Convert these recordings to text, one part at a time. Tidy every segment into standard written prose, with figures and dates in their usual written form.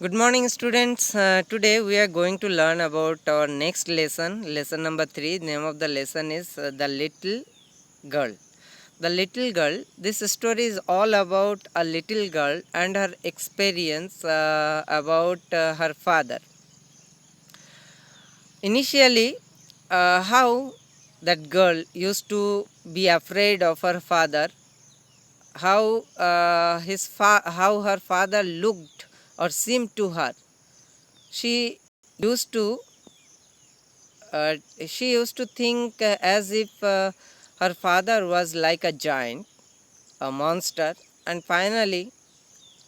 Good morning, students. Today we are going to learn about our next lesson, lesson number 3. Name of the lesson is The Little Girl. The Little Girl. This story is all about a little girl and her experience about her father. Initially, how that girl used to be afraid of her father, how her father looked or seemed to her. She used to uh, she used to think as if her father was like a giant, a monster, and finally,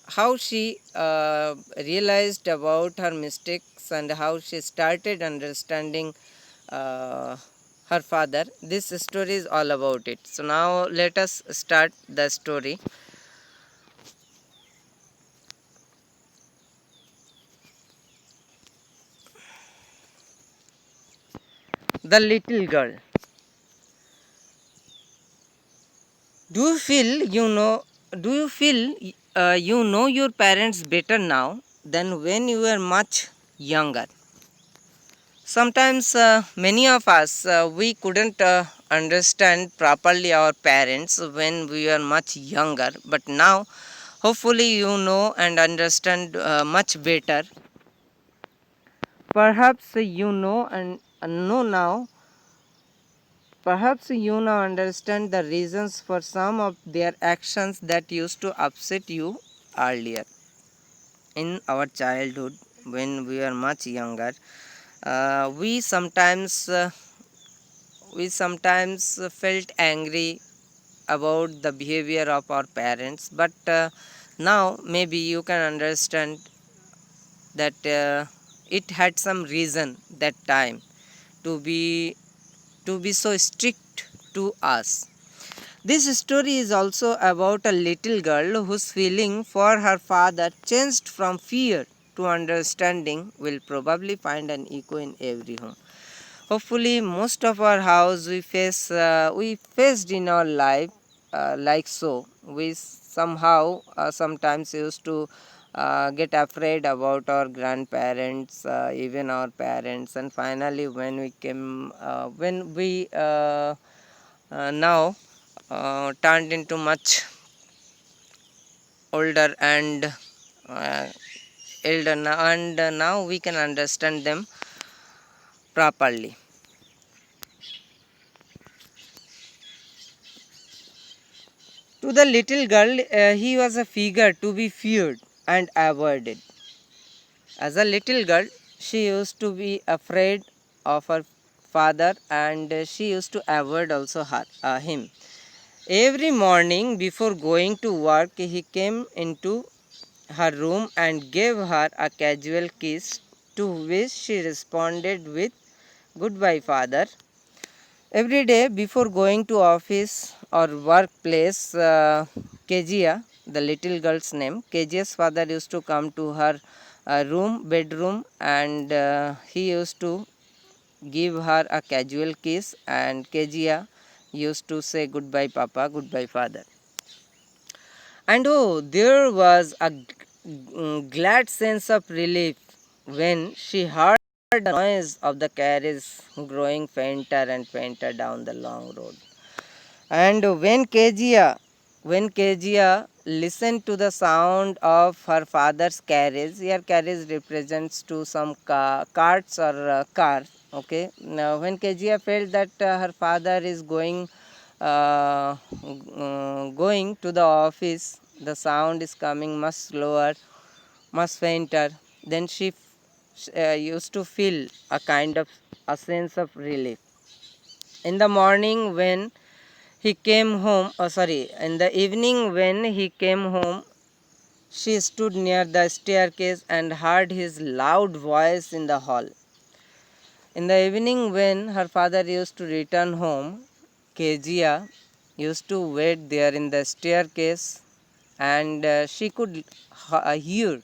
how she realized about her mistakes and how she started understanding uh, her father. This story is all about it. So, now let us start the story. The little girl. Do you feel you know? Do you feel you know your parents better now than when you were much younger? Sometimes many of us we couldn't understand properly our parents when we were much younger, but now hopefully you know and understand much better. Perhaps you know and know now. Perhaps you now understand the reasons for some of their actions that used to upset you earlier. In our childhood, when we were much younger, we sometimes felt angry about the behavior of our parents, but now maybe you can understand that it had some reason that time to be so strict to us. This story is also about a little girl whose feeling for her father changed from fear to understanding. Will probably find an echo in every home. Hopefully, most of our house we faced in our life like so. We somehow sometimes used to get afraid about our grandparents, even our parents, and finally when we now turned into much older and uh, elder and now we can understand them properly. To the little girl, he was a figure to be feared and avoided. As a little girl, she used to be afraid of her father and she used to avoid also him. Every morning before going to work, he came into her room and gave her a casual kiss, to which she responded with, "Goodbye, father." Every day before going to office or workplace, Kezia, the little girl's name, Kejia's father used to come to her bedroom, and he used to give her a casual kiss, and Kezia used to say, "Goodbye, Papa, goodbye, father." And oh, there was a glad sense of relief when she heard the noise of the carriage growing fainter and fainter down the long road. And when Kezia listened to the sound of her father's carriage, here carriage represents to some carts or cars. Okay. Now, when Kezia felt that her father is going to the office, the sound is coming much slower, much fainter. Then she used to feel a kind of a sense of relief. In the morning when he came home, in the evening when he came home, she stood near the staircase and heard his loud voice in the hall. In the evening when her father used to return home, Kezia used to wait there in the staircase, and she could hear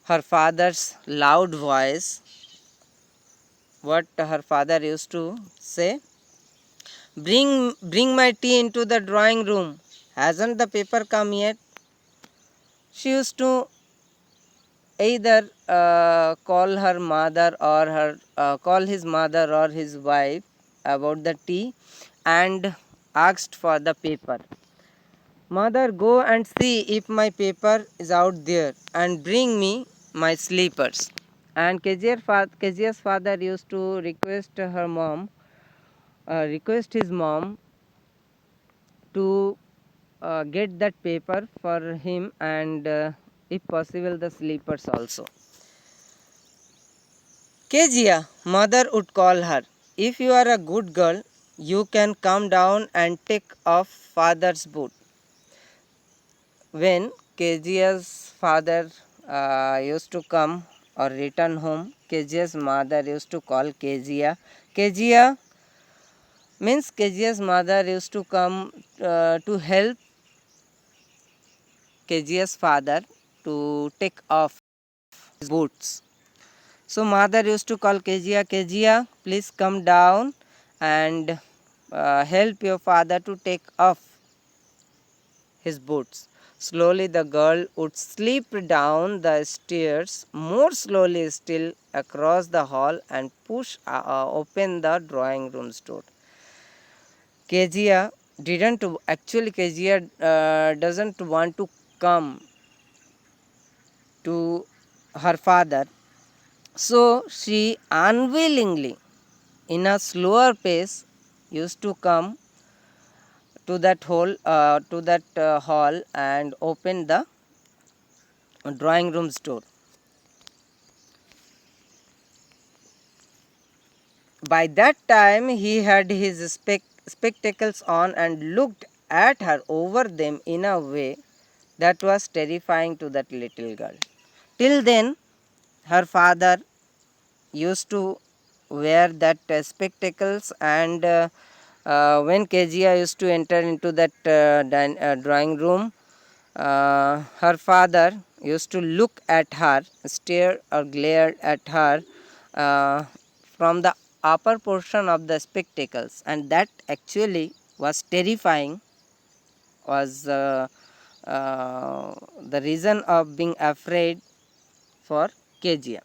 her father's loud voice. What her father used to say, bring my tea into the drawing room. Hasn't the paper come yet? She used to either call her mother or call his mother or his wife about the tea and asked for the paper. Mother, go and see if my paper is out there and bring me my slippers. And Kezia's father used to request his mom to get that paper for him and if possible the slippers also. Kezia, mother would call her. If you are a good girl, you can come down and take off father's boot. When Kezia's father used to come or return home, Kezia's mother used to call Kezia. Kezia means Kezia's mother used to come to help Kezia's father to take off his boots. So mother used to call Kezia, Kezia, please come down and help your father to take off his boots. Slowly the girl would slip down the stairs, more slowly still across the hall and push open the drawing room's door. Kezia Kezia doesn't want to come to her father, so she unwillingly, in a slower pace, used to come to that hall and open the drawing room's door. By that time, he had his spectacles on and looked at her over them in a way that was terrifying to that little girl. Till then, her father used to wear that spectacles, and when Kezia used to enter into that drawing room, her father used to look at her, stare or glare at her from the upper portion of the spectacles, and that actually was terrifying, was the reason of being afraid for Kezia.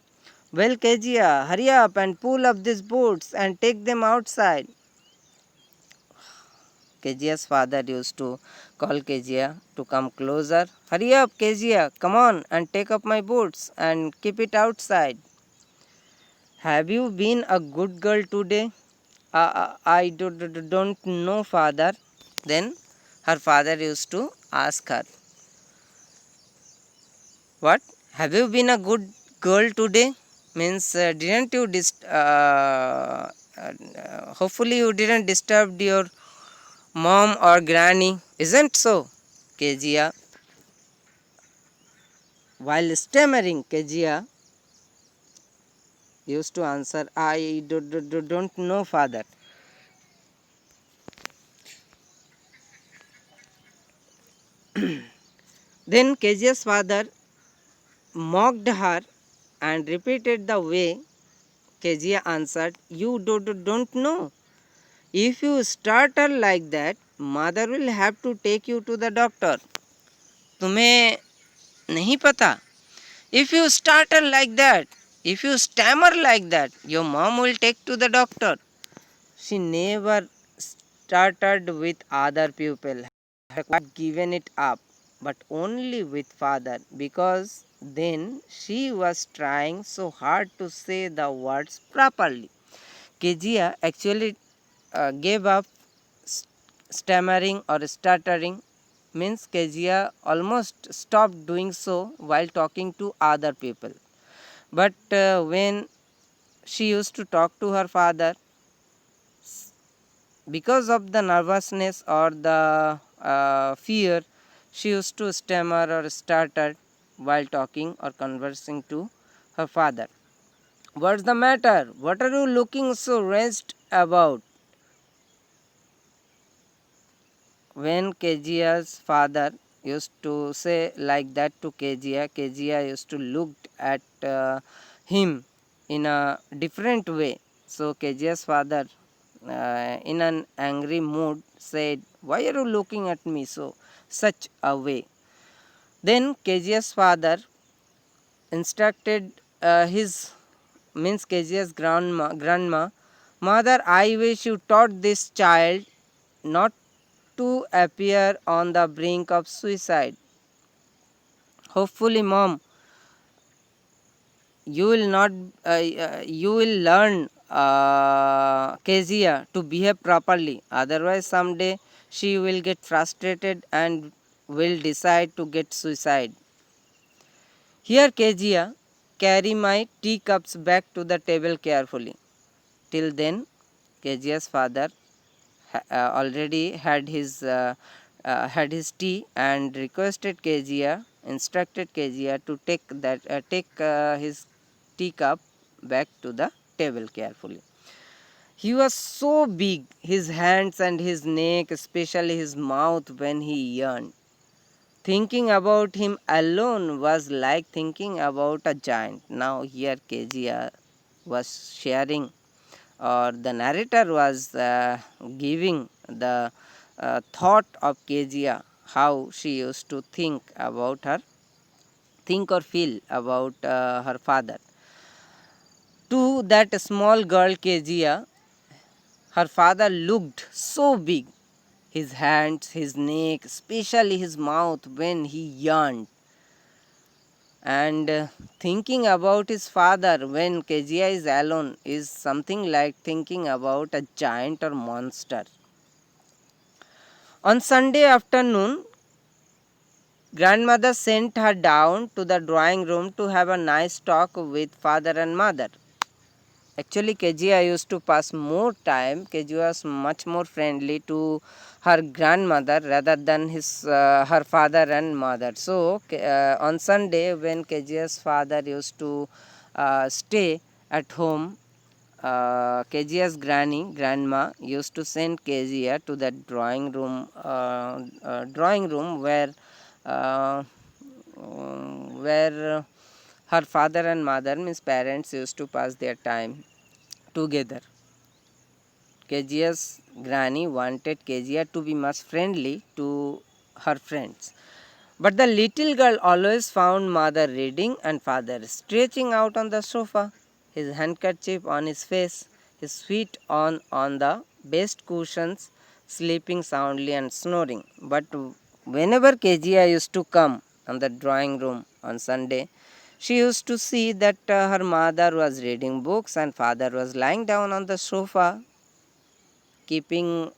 Well, Kezia, hurry up and pull up these boots and take them outside. Kezia's father used to call Kezia to come closer. Hurry up, Kezia, come on and take up my boots and keep it outside. Have you been a good girl today? I don't know, father. Then her father used to ask her, what? Have you been a good girl today? Means didn't you hopefully you didn't disturb your mom or granny, isn't so? Kezia, while stammering, Kezia used to answer, I don't know, father. Then Kezia's father mocked her and repeated the way Kezia answered, you don't know. If you stutter like that, mother will have to take you to the doctor. तुम्हें नहीं पता? If you stutter like that, if you stammer like that, your mom will take to the doctor. She never started with other people, had quite given it up, but only with father, because then she was trying so hard to say the words properly. Kezia actually gave up stammering or stuttering, means Kezia almost stopped doing so while talking to other people. But when she used to talk to her father, because of the nervousness or the fear, she used to stammer or stutter while talking or conversing to her father. What's the matter? What are you looking so raised about? When Kezia's father used to say like that to Kezia, Kezia used to look at him in a different way. So Kezia's father, in an angry mood, said, why are you looking at me such a way? Then Kezia's father instructed his means Kejia's grandma, Mother, I wish you taught this child not to appear on the brink of suicide. Hopefully, mom, you will not you will learn Kezia to behave properly. Otherwise, someday she will get frustrated and will decide to get suicide. Here, Kezia, carry my teacups back to the table carefully. Till then, Kezia's father already had his tea and requested Kezia, instructed Kezia to take his teacup back to the table carefully. He was so big, his hands and his neck, especially his mouth when he yawned. Thinking about him alone was like thinking about a giant. Now here Kezia was sharing, or the narrator was giving the thought of Kezia, how she used to think or feel about her father. To that small girl Kezia, her father looked so big, his hands, his neck, especially his mouth when he yawned. And thinking about his father when Kezia is alone is something like thinking about a giant or monster. On Sunday afternoon, grandmother sent her down to the drawing room to have a nice talk with father and mother. Actually, Kezia used to pass more time. Kezia was much more friendly to her grandmother rather than her father and mother. So, on Sunday, when Kezia's father used to stay at home, Kezia's grandma used to send Kezia to the drawing room uh, where her father and mother, means parents, used to pass their time together. Kezia's granny wanted Kezia to be much friendly to her friends. But the little girl always found mother reading and father stretching out on the sofa, his handkerchief on his face, his feet on the best cushions, sleeping soundly and snoring. But whenever Kezia used to come on the drawing room on Sunday, she used to see that her mother was reading books and father was lying down on the sofa, keeping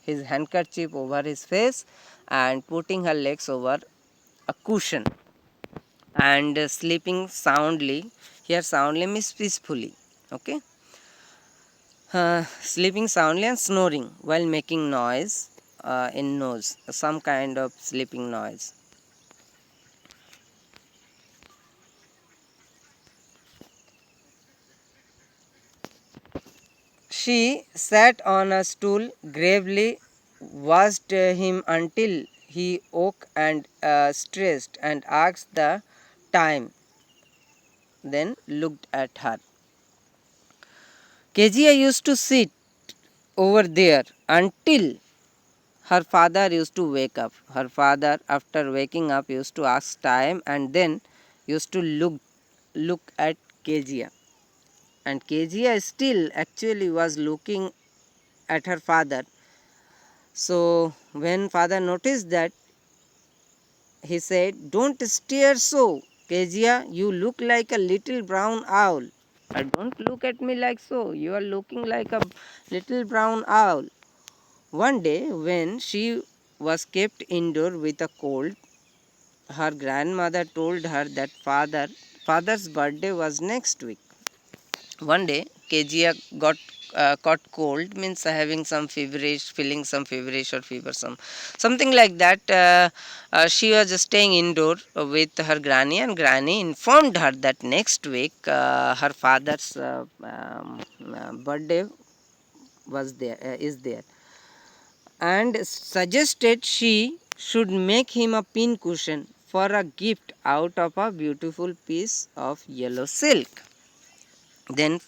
his handkerchief over his face and putting her legs over a cushion and sleeping soundly. Here, soundly means peacefully. Okay, sleeping soundly and snoring while making noise in nose, some kind of sleeping noise. She sat on a stool, gravely watched him until he woke and stressed and asked the time, then looked at her. Kezia used to sit over there until her father used to wake up. Her father, after waking up, used to ask time and then used to look at Kezia. And Kezia still actually was looking at her father. So when father noticed that, he said, "Don't stare so, Kezia. You look like a little brown owl." Don't look at me like so. You are looking like a little brown owl. One day, when she was kept indoor with a cold, her grandmother told her that father's birthday was next week. One day, Kezia got caught cold, means having some feverish, feeling some feverish or fever, something like that. She was staying indoor with her granny, and granny informed her that next week her father's birthday is there, and suggested she should make him a pin cushion for a gift out of a beautiful piece of yellow silk. Then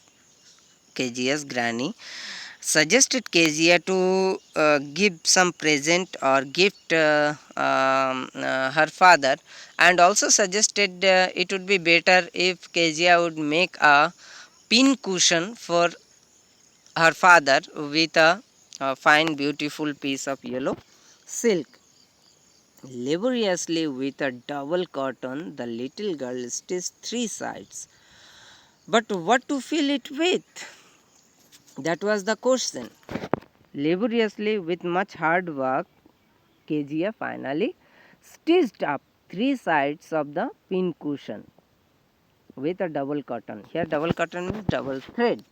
Kezia's granny suggested Kezia to give some present or gift her father, and also suggested it would be better if Kezia would make a pin cushion for her father with a fine beautiful piece of yellow silk. Laboriously with a double cotton, the little girl stitched three sides. But what to fill it with? That was the question. Laboriously, with much hard work, Kezia finally stitched up three sides of the pin cushion with a double cotton. Here, double cotton means double thread.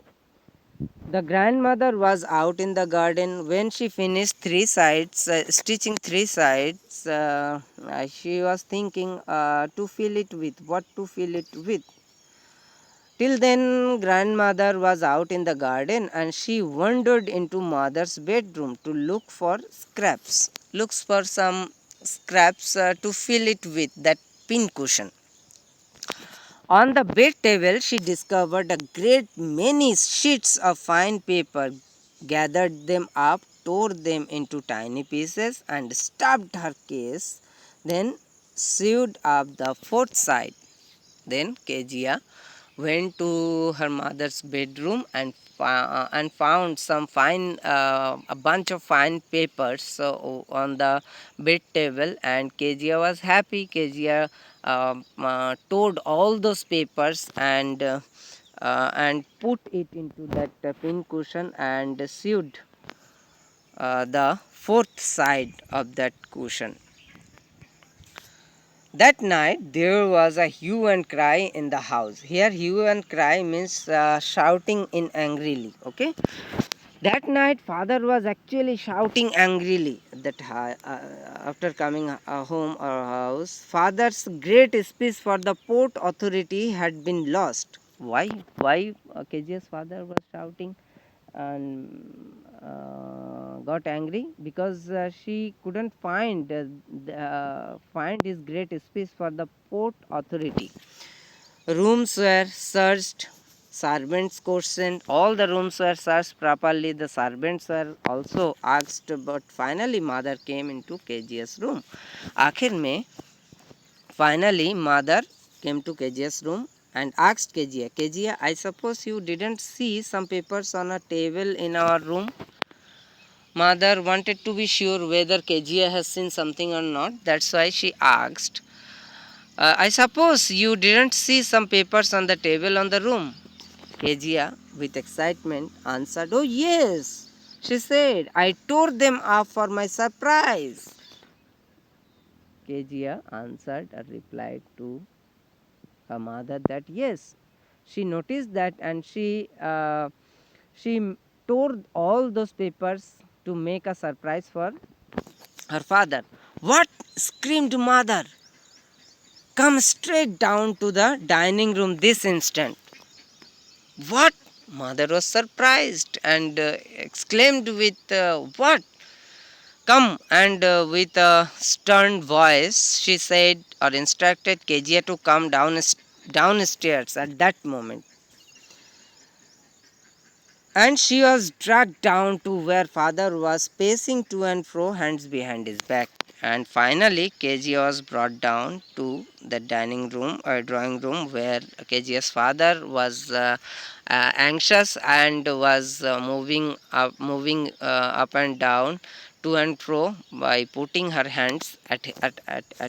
The grandmother was out in the garden when she finished three sides, stitching three sides. She was thinking to fill it with what to fill it with. Till then, grandmother was out in the garden and she wandered into mother's bedroom to look for scraps. Looks for some scraps to fill it with that pin cushion. On the bed table, she discovered a great many sheets of fine paper, gathered them up, tore them into tiny pieces, and stuffed her case, then sewed up the fourth side. Then Kezia went to her mother's bedroom and found some fine a bunch of fine papers on the bed table, and Kezia was happy. Kezia tore all those papers and put it into that pin cushion and sewed the fourth side of that cushion. That night there was a hue and cry in the house. Here hue and cry means shouting in angrily. Okay. That night father was actually shouting angrily that after coming home or house, father's great speech for the port authority had been lost. Why? Why KGS father was shouting and got angry? Because she couldn't find his great speech for the port authority. Rooms were searched, servants questioned, all the rooms were searched properly, the servants were also asked, but finally mother came into KGS room. आखिर में finally mother came to KGS room and asked KGA, KGA, I suppose you didn't see some papers on a table in our room? Mother wanted to be sure whether KGA has seen something or not. That's why she asked, I suppose you didn't see some papers on the table on the room. Kezia, with excitement, answered, oh yes. She said, I tore them off for my surprise. Kezia answered or replied to her mother that yes, she noticed that, and she tore all those papers to make a surprise for her father. What? Screamed mother. Come straight down to the dining room this instant. What? Mother was surprised and exclaimed with what? Come, and with a stern voice she said or instructed Kezia to come downstairs at that moment. And she was dragged down to where father was pacing to and fro, hands behind his back. And finally, KG was brought down to the dining room or drawing room where KG's father was anxious and was moving up and down to and fro by putting her hands at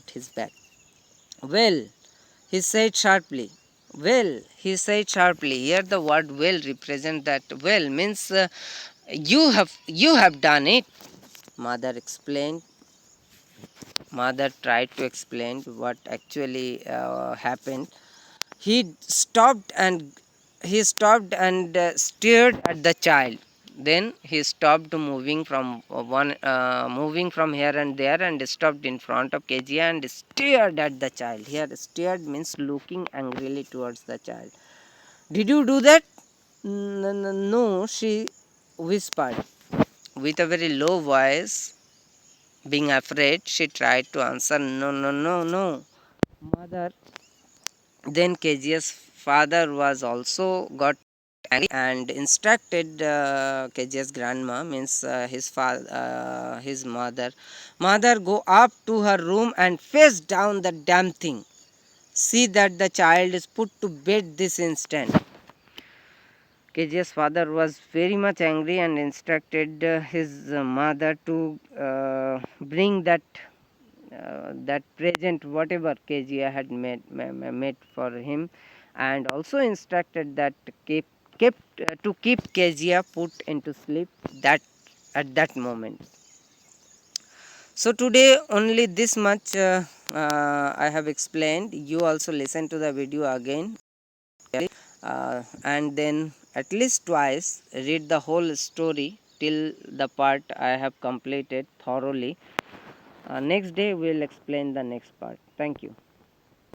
his back. Well, he said sharply. Well, he said sharply. Here the word well represent that well means you have done it. Mother explained. Mother tried to explain what actually happened. He stopped and stared at the child. Then he stopped moving from here and there, and stopped in front of Kezia and stared at the child. Here stared means looking angrily towards the child. Did you do that? No, she whispered with a very low voice. Being afraid, she tried to answer, no, no, no, no. Mother, then Kezia's father was also got angry and instructed KG's grandma, means his father, his mother, go up to her room and face down the damn thing. See that the child is put to bed this instant. KG's father was very much angry and instructed his mother to bring that present whatever KG had made for him, and also instructed that to keep KG put into sleep that at that moment. So today only this much I have explained. You also listen to the video again, and then at least twice read the whole story till the part I have completed thoroughly. Next day we will explain the next part. Thank you.